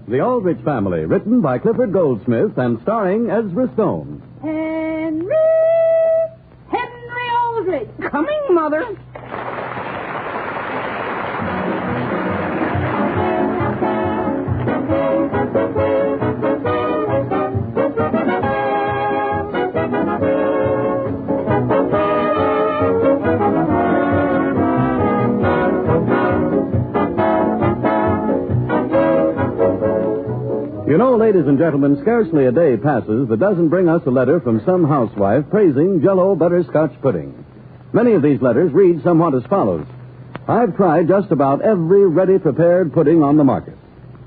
The Aldrich Family, written by Clifford Goldsmith and starring Ezra Stone. Henry Aldrich. Coming, Mother. You know, ladies and gentlemen, scarcely a day passes that doesn't bring us a letter from some housewife praising Jell-O butterscotch pudding. Many of these letters read somewhat as follows. I've tried just about every ready-prepared pudding on the market,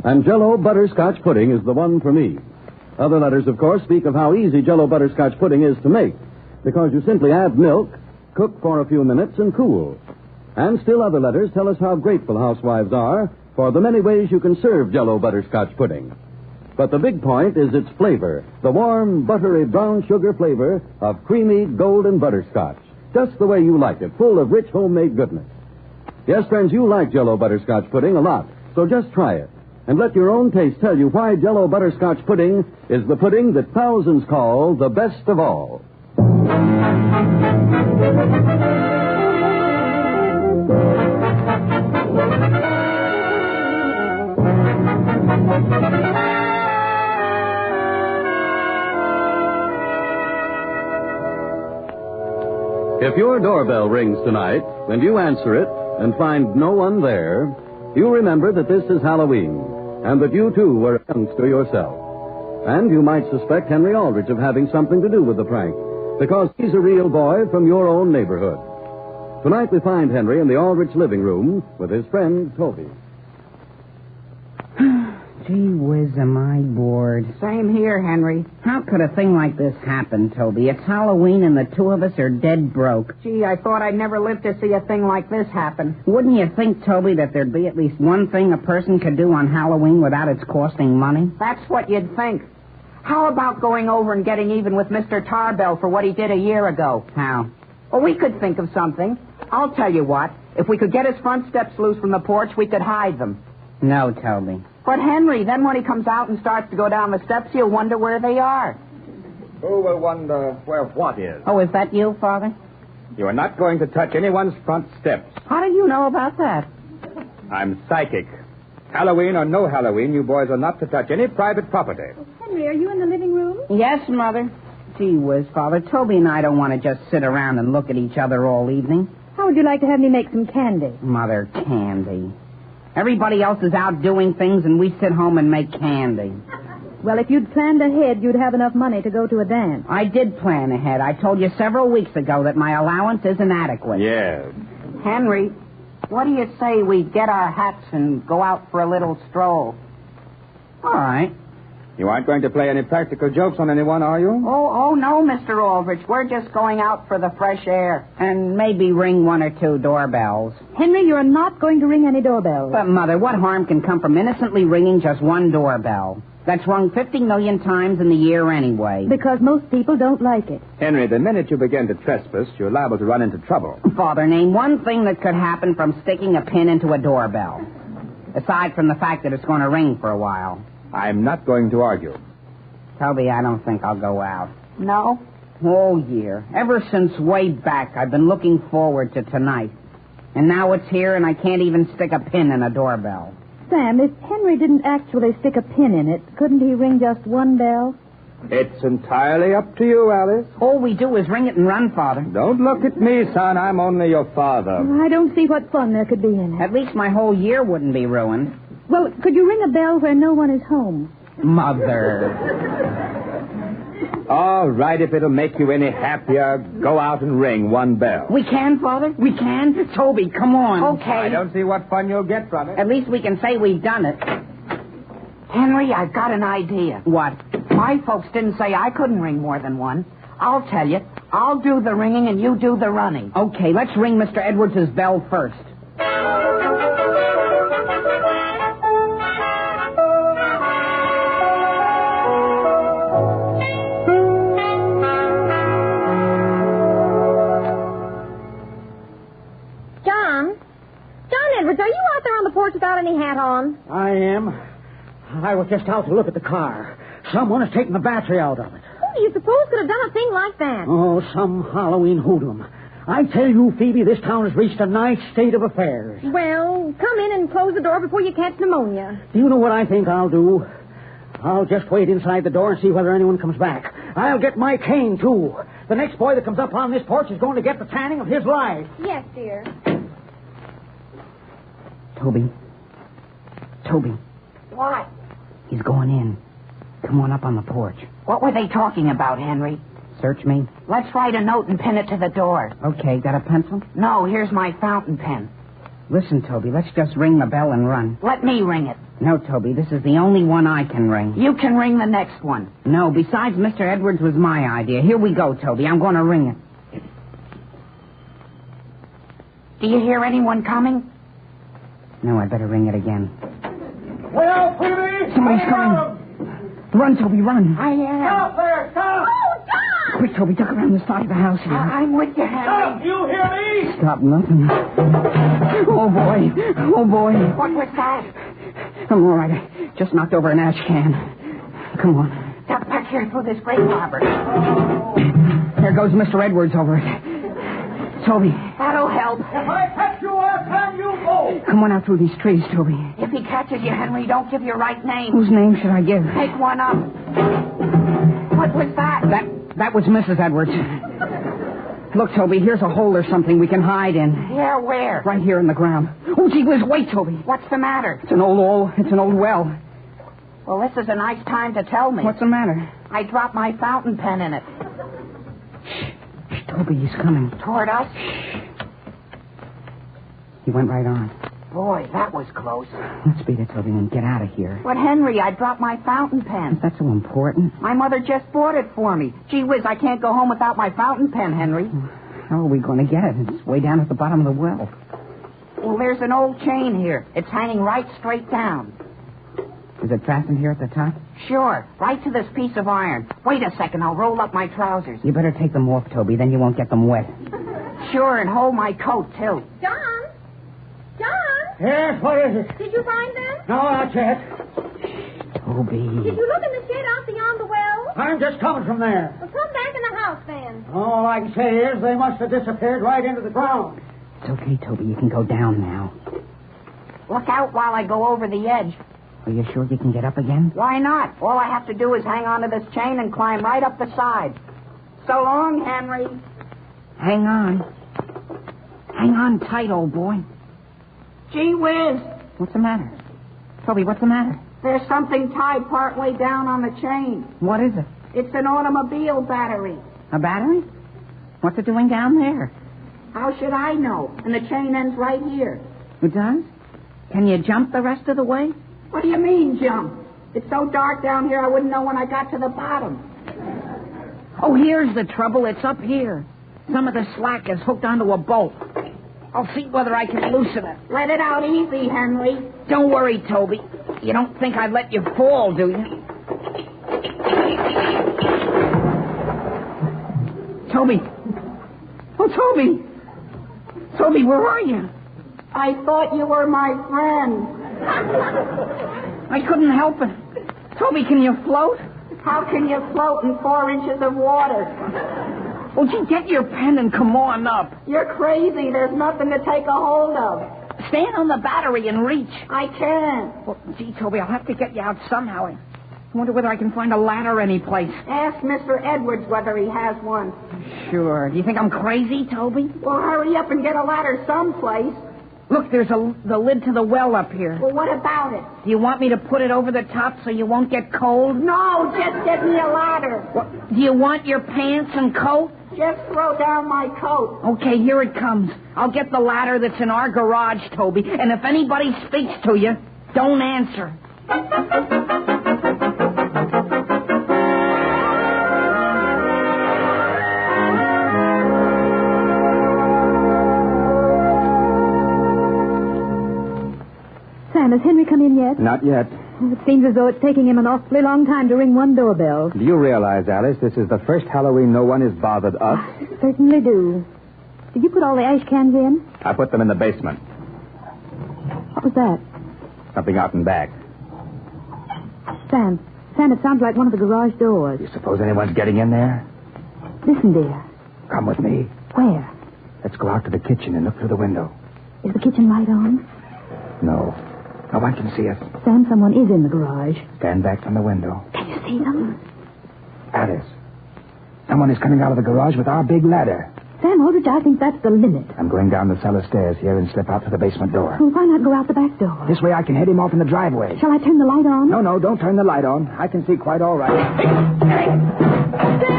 and Jell-O butterscotch pudding is the one for me. Other letters, of course, speak of how easy Jell-O butterscotch pudding is to make, because you simply add milk, cook for a few minutes, and cool. And still other letters tell us how grateful housewives are for the many ways you can serve Jell-O butterscotch pudding. But the big point is its flavor, the warm, buttery brown sugar flavor of creamy golden butterscotch. Just the way you like it, full of rich homemade goodness. Yes, friends, you like Jell-O butterscotch pudding a lot, so just try it. And let your own taste tell you why Jell-O butterscotch pudding is the pudding that thousands call the best of all. If your doorbell rings tonight, and you answer it and find no one there, you remember that this is Halloween, and that you, too, were a youngster yourself. And you might suspect Henry Aldrich of having something to do with the prank, because he's a real boy from your own neighborhood. Tonight we find Henry in the Aldrich living room with his friend Toby. Gee whiz, am I bored. Same here, Henry. How could a thing like this happen, Toby? It's Halloween and the two of us are dead broke. Gee, I thought I'd never live to see a thing like this happen. Wouldn't you think, Toby, that there'd be at least one thing a person could do on Halloween without it's costing money? That's what you'd think. How about going over and getting even with Mr. Tarbell for what he did a year ago? How? Well, we could think of something. I'll tell you what. If we could get his front steps loose from the porch, we could hide them. No, Toby. But, Henry, then when he comes out and starts to go down the steps, he'll wonder where they are. Who will wonder where what is? Oh, is that you, Father? You are not going to touch anyone's front steps. How did you know about that? I'm psychic. Halloween or no Halloween, you boys are not to touch any private property. Henry, are you in the living room? Yes, Mother. Gee whiz, Father. Toby and I don't want to just sit around and look at each other all evening. How would you like to have me make some candy? Mother, candy. Everybody else is out doing things, and we sit home and make candy. Well, if you'd planned ahead, you'd have enough money to go to a dance. I did plan ahead. I told you several weeks ago that my allowance isn't adequate. Yes. Henry, what do you say we get our hats and go out for a little stroll? All right. You aren't going to play any practical jokes on anyone, are you? Oh, no, Mr. Aldrich. We're just going out for the fresh air. And maybe ring one or two doorbells. Henry, you're not going to ring any doorbells. But, Mother, what harm can come from innocently ringing just one doorbell? That's rung 50 million times in the year anyway. Because most people don't like it. Henry, the minute you begin to trespass, you're liable to run into trouble. Father, name one thing that could happen from sticking a pin into a doorbell. Aside from the fact that it's going to ring for a while. I'm not going to argue. Toby, I don't think I'll go out. No? All year. Ever since way back, I've been looking forward to tonight. And now it's here, and I can't even stick a pin in a doorbell. Sam, if Henry didn't actually stick a pin in it, couldn't he ring just one bell? It's entirely up to you, Alice. All we do is ring it and run, Father. Don't look at me, son. I'm only your father. I don't see what fun there could be in it. At least my whole year wouldn't be ruined. Well, could you ring a bell where no one is home? Mother. All right, if it'll make you any happier, go out and ring one bell. We can, Father? We can? Toby, come on. Okay. I don't see what fun you'll get from it. At least we can say we've done it. Henry, I've got an idea. What? My folks didn't say I couldn't ring more than one. I'll tell you. I'll do the ringing and you do the running. Okay, let's ring Mr. Edwards' bell first. I am. I was just out to look at the car. Someone has taken the battery out of it. Who do you suppose could have done a thing like that? Oh, some Halloween hoodlum. I tell you, Phoebe, this town has reached a nice state of affairs. Well, come in and close the door before you catch pneumonia. Do you know what I think I'll do? I'll just wait inside the door and see whether anyone comes back. I'll get my cane, too. The next boy that comes up on this porch is going to get the tanning of his life. Yes, dear. Toby. What? He's going in. Come on up on the porch. What were they talking about, Henry? Search me. Let's write a note and pin it to the door. Okay, got a pencil? No, here's my fountain pen. Listen, Toby, let's just ring the bell and run. Let me ring it. No, Toby, this is the only one I can ring. You can ring the next one. No, besides, Mr. Edwards was my idea. Here we go, Toby. I'm going to ring it. Do you hear anyone coming? No, I better ring it again. Well, Phoebe! Somebody's coming. Run, Toby, run. I am. Stop there! Stop! Oh, Don! Quick, Toby, duck around the side of the house here. I'm with you, Stop! Henry. You hear me? Stop nothing. Oh, boy. Oh, boy. What was that? I'm all right. I just knocked over an ash can. Come on. Duck back here through this grave, Robert. There goes Mr. Edwards over it. Toby, That'll help. If I catch you, I'll have you go. come on out through these trees, Toby. If he catches you, Henry, don't give your right name. Whose name should I give? Take one up. What was that? That was Mrs. Edwards. Look, Toby, here's a hole or something we can hide in. Yeah, where? Right here in the ground. Oh, gee whiz, wait, Toby. What's the matter? It's an old well. Well, this is a nice time to tell me. What's the matter? I dropped my fountain pen in it. Shh, Toby, he's coming. Toward us? He went right on. Boy, that was close. Let's beat it, Toby, and get out of here. But, Henry, I dropped my fountain pen. Is that so important? My mother just bought it for me. Gee whiz, I can't go home without my fountain pen, Henry. How are we going to get it? It's way down at the bottom of the well. Well, there's an old chain here. It's hanging right straight down. Is it fastened here at the top? Sure, right to this piece of iron. Wait a second, I'll roll up my trousers. You better take them off, Toby, then you won't get them wet. Sure, and hold my coat, too. Don? Yes, what is it? Did you find them? No, not yet. Toby. Did you look in the shed out beyond the well? I'm just coming from there. Well, come back in the house, then. All I can say is they must have disappeared right into the ground. It's okay, Toby. You can go down now. Look out while I go over the edge. Are you sure you can get up again? Why not? All I have to do is hang on to this chain and climb right up the side. So long, Henry. Hang on. Hang on tight, old boy. Gee whiz, What's the matter? Toby, what's the matter? there's something tied partway down on the chain. What is it? It's an automobile battery. A battery? What's it doing down there? How should I know? And the chain ends right here. It does? Can you jump the rest of the way? What do you mean, jump? It's so dark down here I wouldn't know when I got to the bottom. Oh, here's the trouble. It's up here. Some of the slack is hooked onto a bolt. I'll see whether I can loosen it. Let it out easy, Henry. Don't worry, Toby. You don't think I'd let you fall, do you? Toby. Oh, Toby. Toby, where are you? I thought you were my friend. I couldn't help it. Toby, can you float? How can you float in 4 inches of water? Well, gee, get your pen and come on up. You're crazy. There's nothing to take a hold of. Stand on the battery and reach. I can't. Well, gee, Toby, I'll have to get you out somehow. I wonder whether I can find a ladder anyplace. Ask Mr. Edwards whether he has one. Sure. Do you think I'm crazy, Toby? Well, hurry up and get a ladder someplace. Look, there's the lid to the well up here. Well, what about it? Do you want me to put it over the top so you won't get cold? No, just get me a ladder. What, do you want your pants and coat? Just throw down my coat. Okay, here it comes. I'll get the ladder that's in our garage, Toby. And if anybody speaks to you, don't answer. Sam, has Henry come in yet? Not yet. It seems as though it's taking him an awfully long time to ring one doorbell. Do you realize, Alice, this is the first Halloween no one has bothered us? I certainly do. Did you put all the ash cans in? I put them in the basement. What was that? Something out and back. Sam, it sounds like one of the garage doors. You suppose anyone's getting in there? Listen, dear. Come with me. Where? Let's go out to the kitchen and look through the window. Is the kitchen light on? No. No one can see us. Sam, someone is in the garage. Stand back from the window. Can you see them? Alice. Someone is coming out of the garage with our big ladder. Sam, Aldrich, I think that's the limit. I'm going down the cellar stairs here and slip out to the basement door. Well, why not go out the back door? This way I can head him off in the driveway. Shall I turn the light on? No, don't turn the light on. I can see quite all right. Sam,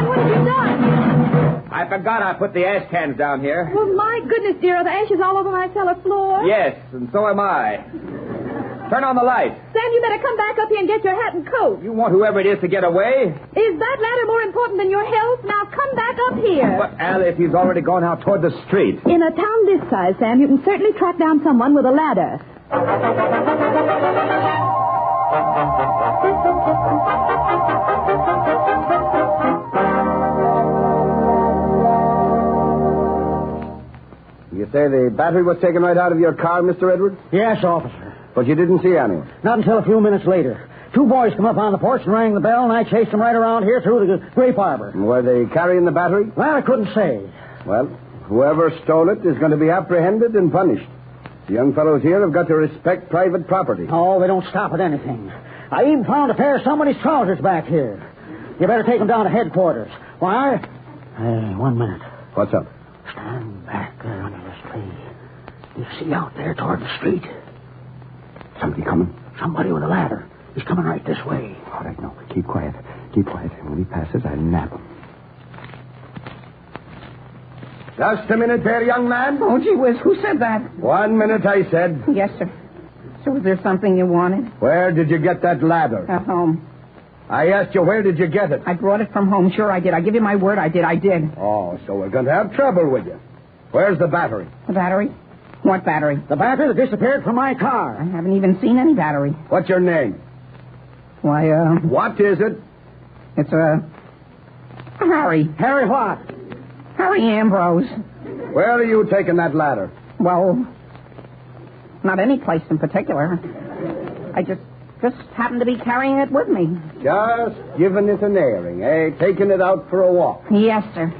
what have you done? I forgot I put the ash cans down here. Well, my goodness, dear, are the ashes all over my cellar floor? Yes, and so am I. Turn on the light. Sam, you better come back up here and get your hat and coat. You want whoever it is to get away? Is that ladder more important than your health? Now come back up here. But, Alice, he's already gone out toward the street. In a town this size, Sam, you can certainly track down someone with a ladder. You say the battery was taken right out of your car, Mr. Edwards? Yes, officer. But you didn't see anyone. Not until a few minutes later. Two boys come up on the porch and rang the bell, and I chased them right around here through the grape arbor. Were they carrying the battery? Well, I couldn't say. Well, whoever stole it is going to be apprehended and punished. The young fellows here have got to respect private property. Oh, they don't stop at anything. I even found a pair of somebody's trousers back here. You better take them down to headquarters. Why? Hey, 1 minute. What's up? Stand back there under this tree. You see out there toward the street? Somebody coming? Somebody with a ladder. He's coming right this way. All right, no. Keep quiet. Keep quiet. When he passes, I'll nab him. Just a minute there, young man. Oh, gee whiz, who said that? 1 minute, I said. Yes, sir. So was there something you wanted? Where did you get that ladder? At home. I asked you, where did you get it? I brought it from home. Sure, I did. I give you my word, I did. Oh, so we're going to have trouble with you. Where's the battery? The battery? What battery? The battery that disappeared from my car. I haven't even seen any battery. What's your name? Why, What is it? it's Harry. Harry what? Harry Ambrose. Where are you taking that ladder? Well, not any place in particular. I just happened to be carrying it with me. Just giving it an airing, eh? Taking it out for a walk. Yes, sir.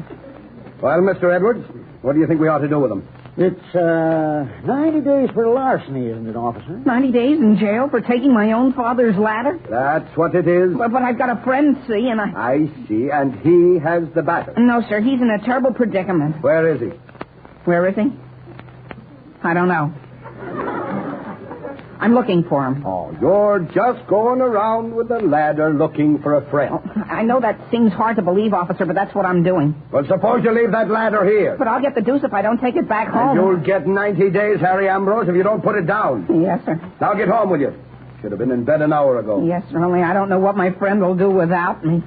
Well, Mr. Edwards, what do you think we ought to do with him? It's 90 days for larceny, isn't it, officer? 90 days in jail for taking my own father's ladder? That's what it is. But I've got a friend, see, and I see, and he has the battery. No, sir, he's in a terrible predicament. Where is he? Where is he? I don't know. I'm looking for him. Oh, you're just going around with a ladder looking for a friend. Oh, I know that seems hard to believe, officer, but that's what I'm doing. Well, suppose you leave that ladder here. But I'll get the deuce if I don't take it back home. And you'll get 90 days, Harry Ambrose, if you don't put it down. Yes, sir. Now get home with you. Should have been in bed an hour ago. Yes, sir, only I don't know what my friend will do without me.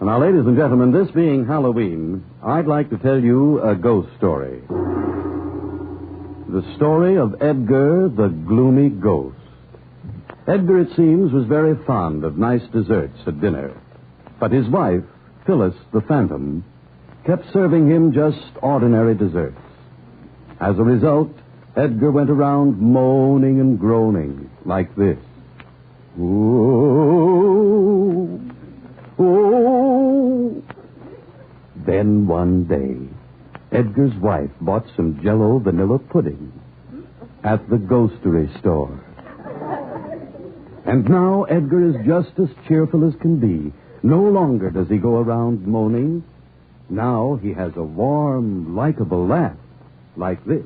Now, ladies and gentlemen, this being Halloween, I'd like to tell you a ghost story. The story of Edgar the Gloomy Ghost. Edgar, it seems, was very fond of nice desserts at dinner. But his wife, Phyllis the Phantom, kept serving him just ordinary desserts. As a result, Edgar went around moaning and groaning like this. Ooh. Oh! Then one day, Edgar's wife bought some Jell-O vanilla pudding at the ghostery store. And now Edgar is just as cheerful as can be. No longer does he go around moaning. Now he has a warm, likable laugh like this.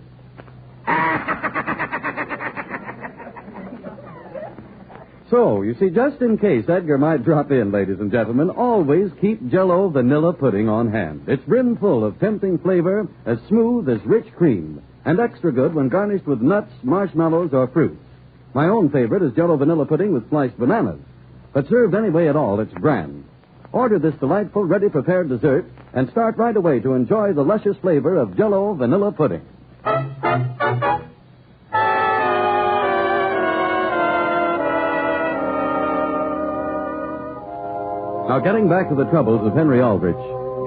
So, you see, just in case Edgar might drop in, ladies and gentlemen, always keep Jell-O vanilla pudding on hand. It's brimful of tempting flavor, as smooth as rich cream, and extra good when garnished with nuts, marshmallows, or fruits. My own favorite is Jell-O vanilla pudding with sliced bananas. But served any way at all, it's grand. Order this delightful, ready-prepared dessert and start right away to enjoy the luscious flavor of Jell-O vanilla pudding. Now, getting back to the troubles of Henry Aldrich.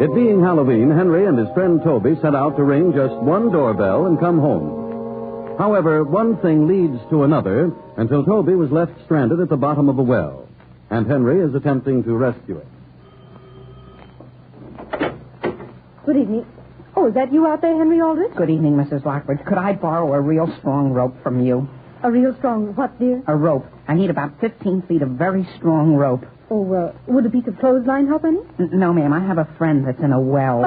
It being Halloween, Henry and his friend Toby set out to ring just one doorbell and come home. However, one thing leads to another until Toby was left stranded at the bottom of a well, and Henry is attempting to rescue it. Good evening. Oh, is that you out there, Henry Aldrich? Good evening, Mrs. Lockridge. Could I borrow a real strong rope from you? A real strong what, dear? A rope. I need about 15 feet of very strong rope. Oh, would a piece of clothesline help any? No, ma'am. I have a friend that's in a well.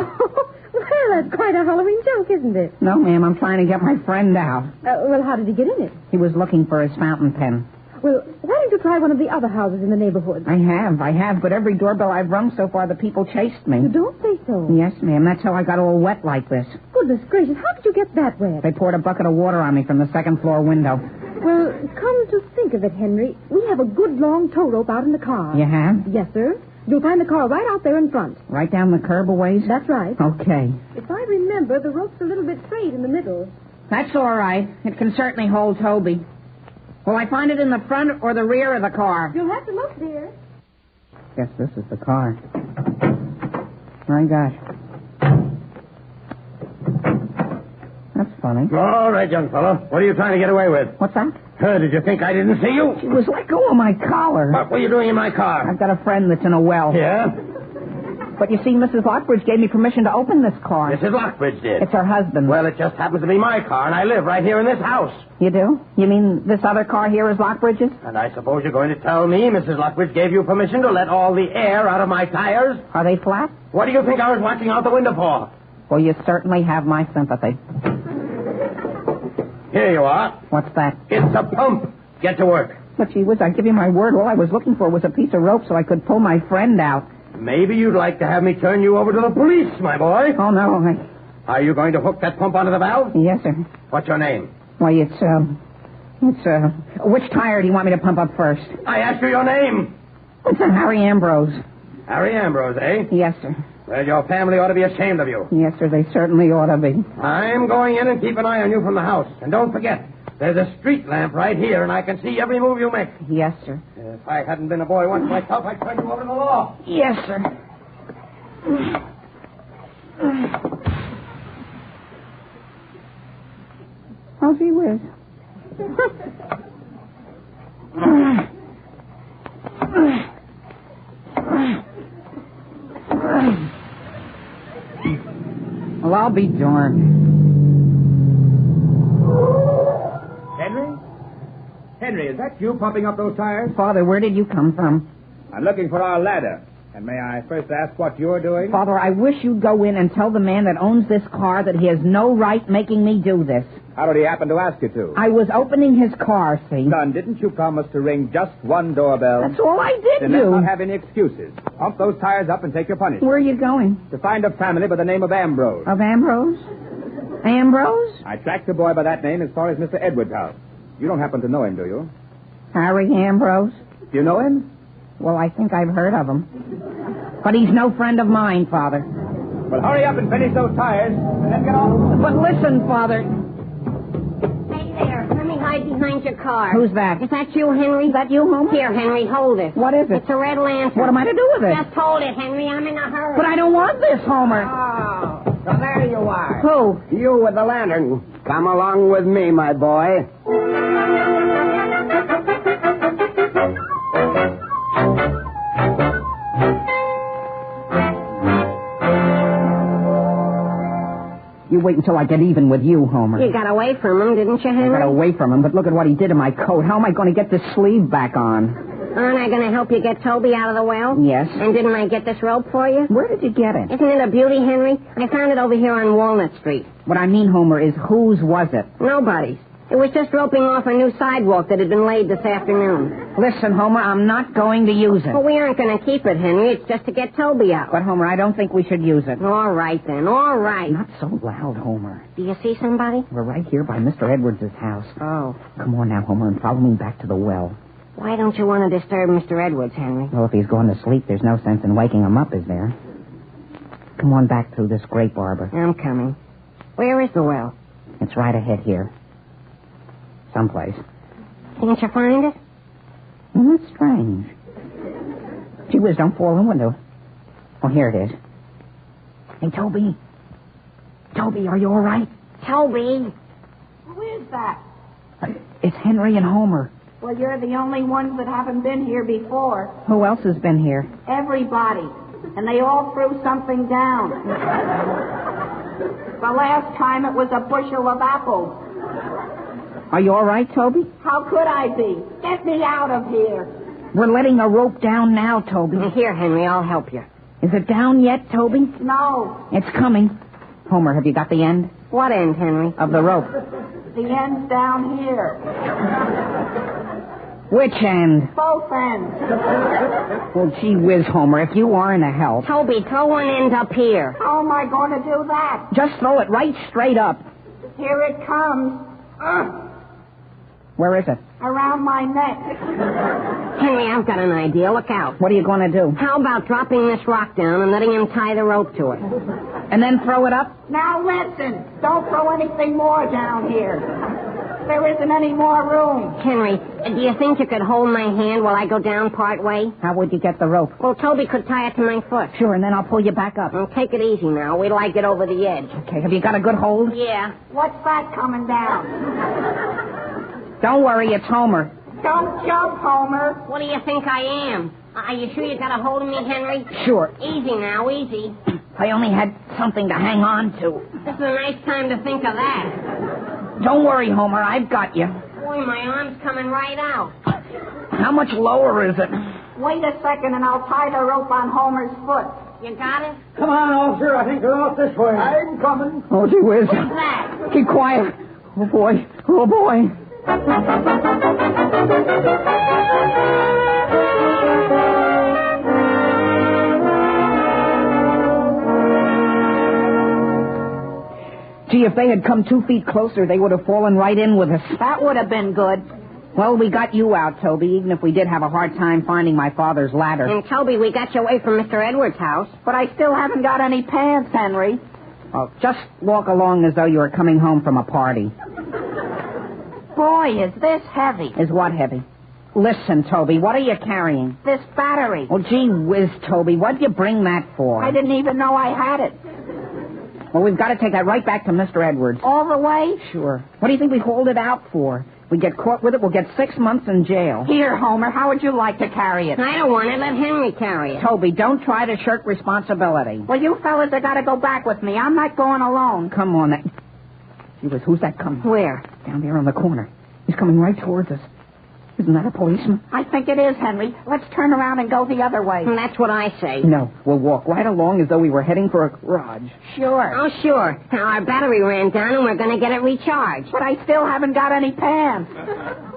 Well, that's quite a Halloween joke, isn't it? No, ma'am. I'm trying to get my friend out. Well, how did he get in it? He was looking for his fountain pen. Well, why don't you try one of the other houses in the neighborhood? I have, but every doorbell I've rung so far, the people chased me. You don't say so. Yes, ma'am. That's how I got all wet like this. Goodness gracious, how did you get that wet? They poured a bucket of water on me from the second floor window. Well, come to think of it, Henry, we have a good long tow rope out in the car. You have? Yes, sir. You'll find the car right out there in front. Right down the curb a ways? That's right. Okay. If I remember, the rope's a little bit frayed in the middle. That's all right. It can certainly hold Toby. Will I find it in the front or the rear of the car? You'll have to look, dear. Guess this is the car. My gosh. That's funny. All right, young fellow. What are you trying to get away with? What's that? Did you think I didn't see you? It was let go of my collar. What were you doing in my car? I've got a friend that's in a well. Yeah? But you see, Mrs. Lockbridge gave me permission to open this car. Mrs. Lockbridge did. It's her husband. Well, it just happens to be my car, and I live right here in this house. You do? You mean this other car here is Lockbridge's? And I suppose you're going to tell me Mrs. Lockbridge gave you permission to let all the air out of my tires? Are they flat? What do you think I was watching out the window for? Well, you certainly have my sympathy. Here you are. What's that? It's a pump. Get to work. But gee whiz, I give you my word, all I was looking for was a piece of rope so I could pull my friend out. Maybe you'd like to have me turn you over to the police, my boy. Oh, no. Are you going to hook that pump onto the valve? Yes, sir. What's your name? Why, which tire do you want me to pump up first? I asked you your name. It's Harry Ambrose. Harry Ambrose, eh? Yes, sir. Well, your family ought to be ashamed of you. Yes, sir, they certainly ought to be. I'm going in and keep an eye on you from the house. And don't forget, there's a street lamp right here, and I can see every move you make. Yes, sir. If I hadn't been a boy once myself, I'd turn you over to the law. Yes, sir. Oh, gee whiz. Well, I'll be darned. Henry? Henry, is that you pumping up those tires? Father, where did you come from? I'm looking for our ladder. And may I first ask what you're doing? Father, I wish you'd go in and tell the man that owns this car that he has no right making me do this. How did he happen to ask you to? I was opening his car, see? Son, didn't you promise to ring just one doorbell? That's all I did Then let's not have any excuses. Pump those tires up and take your punishment. Where are you going? To find a family by the name of Ambrose. Of Ambrose? Ambrose? I tracked a boy by that name as far as Mr. Edwards' house. You don't happen to know him, do you? Harry Ambrose? Do you know him? Well, I think I've heard of him. But he's no friend of mine, Father. Well, hurry up and finish those tires, and then get on. But listen, Father. Hey there, let me hide behind your car. Who's that? Is that you, Henry? Is that you, Homer? Here, Henry, hold it. What is it? It's a red lantern. What am I to do with it? Just hold it, Henry. I'm in a hurry. But I don't want this, Homer. Oh, so there you are. Who? You with the lantern. Come along with me, my boy. You wait until I get even with you, Homer. You got away from him, didn't you, Henry? I got away from him, but look at what he did to my coat. How am I going to get this sleeve back on? Aren't I going to help you get Toby out of the well? Yes. And didn't I get this rope for you? Where did you get it? Isn't it a beauty, Henry? I found it over here on Walnut Street. What I mean, Homer, is whose was it? Nobody's. It was just roping off a new sidewalk that had been laid this afternoon. Listen, Homer, I'm not going to use it. Well, we aren't going to keep it, Henry. It's just to get Toby out. But, Homer, I don't think we should use it. All right, then. All right. Not so loud, Homer. Do you see somebody? We're right here by Mr. Edwards' house. Oh. Come on now, Homer, and follow me back to the well. Why don't you want to disturb Mr. Edwards, Henry? Well, if he's going to sleep, there's no sense in waking him up, is there? Come on back through this grape arbor. I'm coming. Where is the well? It's right ahead here. Someplace. Can't you find it? Isn't it strange? Gee whiz, don't fall in the window. Oh, here it is. Hey, Toby. Toby, are you all right? Toby. Who is that? It's Henry and Homer. Well, you're the only ones that haven't been here before. Who else has been here? Everybody. And they all threw something down. The last time it was a bushel of apples. Are you all right, Toby? How could I be? Get me out of here. We're letting a rope down now, Toby. Here, Henry, I'll help you. Is it down yet, Toby? No. It's coming. Homer, have you got the end What end, Henry? of the rope? The end's down here. Which end? Both ends. Well, gee whiz, Homer, if you aren't a help. Toby, throw one end up here. How am I going to do that? Just throw it right straight up. Here it comes. Where is it? Around my neck. Henry, I've got an idea. Look out. What are you going to do? How about dropping this rock down and letting him tie the rope to it? And then throw it up? Now listen. Don't throw anything more down here. There isn't any more room. Henry, do you think you could hold my hand while I go down part way? How would you get the rope? Well, Toby could tie it to my foot. Sure, and then I'll pull you back up. Well, take it easy now. Wait till I get over the edge. Okay, have you got a good hold? Yeah. What's that coming down? Don't worry, it's Homer. Don't jump, Homer. What do you think I am? Are you sure you got a hold of me, Henry? Sure. Easy now, easy. I only had something to hang on to. This is a nice time to think of that. Don't worry, Homer, I've got you. Boy, my arm's coming right out. How much lower is it? Wait a second and I'll tie the rope on Homer's foot. You got it? Come on, officer. I think they're off this way. I'm coming. Oh, gee whiz. What's that? Keep quiet. Oh, boy. Oh, boy. Gee, if they had come 2 feet closer, they would have fallen right in with us. That would have been good. Well, we got you out, Toby, even if we did have a hard time finding my father's ladder. And Toby, we got you away from Mr. Edwards' house. But I still haven't got any pants, Henry. Oh, just walk along as though you were coming home from a party. Boy, is this heavy. Is what heavy? Listen, Toby, what are you carrying? This battery. Oh, gee whiz, Toby, what'd you bring that for? I didn't even know I had it. Well, we've got to take that right back to Mr. Edwards. All the way? Sure. What do you think we hauled it out for? We get caught with it, we'll get 6 months in jail. Here, Homer, how would you like to carry it? I don't want it. Let Henry carry it. Toby, don't try to shirk responsibility. Well, you fellas have got to go back with me. I'm not going alone. Come on. Gee whiz, who's that coming? Where? Down there on the corner. He's coming right towards us. Isn't that a policeman? I think it is, Henry. Let's turn around and go the other way. And that's what I say. No, we'll walk right along as though we were heading for a garage. Sure. Oh, sure. Now, our battery ran down and we're going to get it recharged. But I still haven't got any pants.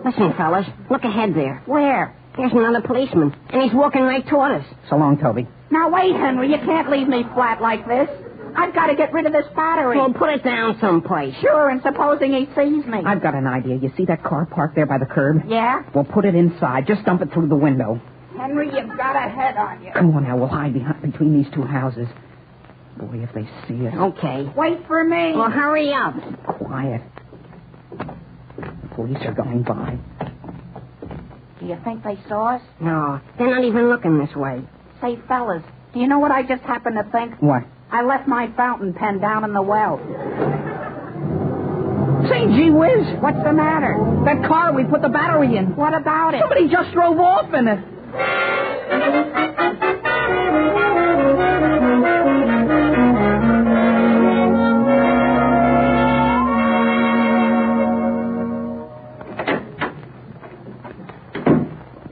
Listen, fellas, look ahead there. Where? There's another policeman, and he's walking right toward us. So long, Toby. Now, wait, Henry. You can't leave me flat like this. I've got to get rid of this battery. Well, put it down someplace. Sure, and supposing he sees me. I've got an idea. You see that car parked there by the curb? Yeah? We'll put it inside. Just dump it through the window. Henry, you've got a head on you. Come on now, we'll hide between these 2 houses. Boy, if they see us. Okay. Wait for me. Well, hurry up. Quiet. The police are going by. Do you think they saw us? No, they're not even looking this way. Say, fellas, do you know what I just happened to think? What? I left my fountain pen down in the well. Say, gee whiz. What's the matter? That car we put the battery in. What about it? Somebody just drove off in it.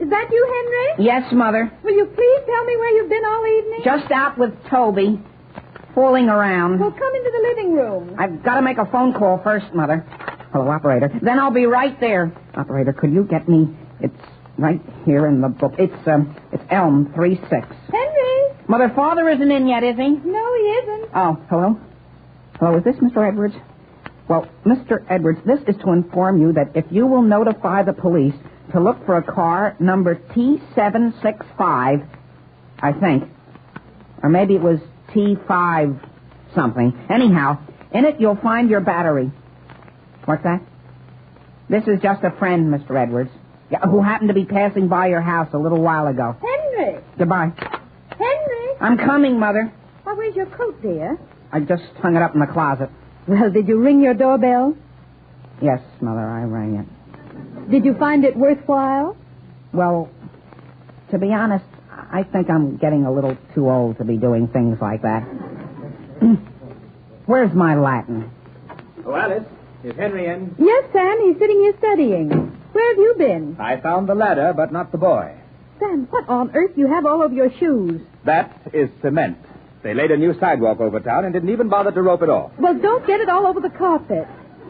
Is that you, Henry? Yes, Mother. Will you please tell me where you've been all evening? Just out with Toby. Fooling around. Well, come into the living room. I've got to make a phone call first, Mother. Hello, operator. Then I'll be right there. Operator, could you get me... It's right here in the book. It's Elm 36. Henry? Mother, Father isn't in yet, is he? No, he isn't. Oh, hello? Hello, is this Mr. Edwards? Well, Mr. Edwards, this is to inform you that if you will notify the police to look for a car number T765, I think. Or maybe it was T5 something. Anyhow, in it you'll find your battery. What's that? This is just a friend, Mr. Edwards, who happened to be passing by your house a little while ago. Henry! Goodbye. Henry! I'm coming, Mother. Why, where's your coat, dear? I just hung it up in the closet. Well, did you ring your doorbell? Yes, Mother, I rang it. Did you find it worthwhile? Well, to be honest, I think I'm getting a little too old to be doing things like that. Where's my Latin? Oh, Alice, is Henry in? Yes, Sam, he's sitting here studying. Where have you been? I found the ladder, but not the boy. Sam, what on earth you have all over your shoes? That is cement. They laid a new sidewalk over town and didn't even bother to rope it off. Well, don't get it all over the carpet.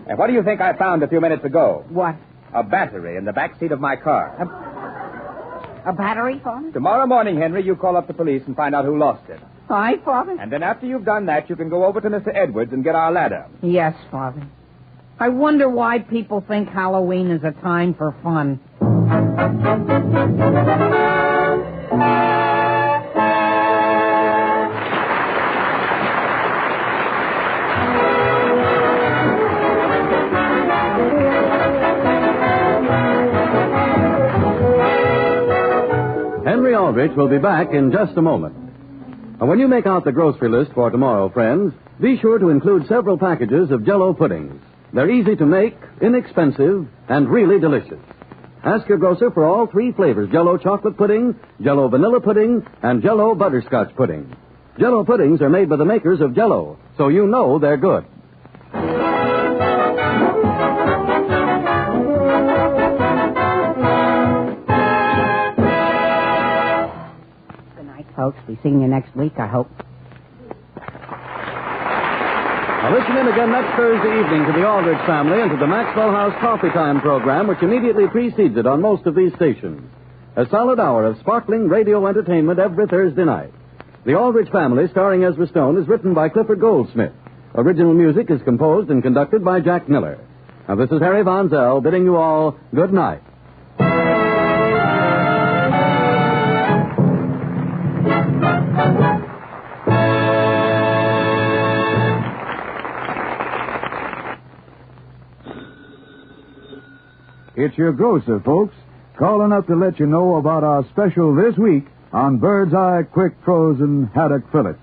And what do you think I found a few minutes ago? What? A battery in the back seat of my car. A battery, Father? Tomorrow morning, Henry, you call up the police and find out who lost it. Aye, Father? And then after you've done that, you can go over to Mr. Edwards and get our ladder. Yes, Father. I wonder why people think Halloween is a time for fun. Henry Aldrich will be back in just a moment. And when you make out the grocery list for tomorrow, friends, be sure to include several packages of Jell-O puddings. They're easy to make, inexpensive, and really delicious. Ask your grocer for all 3 flavors: Jell-O chocolate pudding, Jell-O vanilla pudding, and Jell-O butterscotch pudding. Jell-O puddings are made by the makers of Jell-O, so you know they're good. Folks, be seeing you next week, I hope. Now listen in again next Thursday evening to the Aldrich family and to the Maxwell House Coffee Time program, which immediately precedes it on most of these stations. A solid hour of sparkling radio entertainment every Thursday night. The Aldrich family, starring Ezra Stone, is written by Clifford Goldsmith. Original music is composed and conducted by Jack Miller. Now this is Harry Von Zell bidding you all good night. It's your grocer, folks, calling up to let you know about our special this week on Bird's Eye Quick Frozen Haddock Fillets.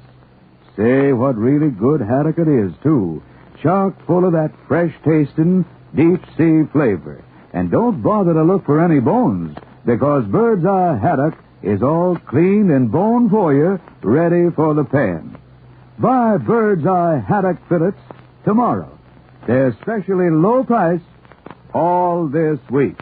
Say, what really good haddock it is, too. Chock full of that fresh-tasting, deep-sea flavor. And don't bother to look for any bones, because Bird's Eye Haddock is all cleaned and boned for you, ready for the pan. Buy Bird's Eye Haddock Fillets tomorrow. They're specially low price all this week.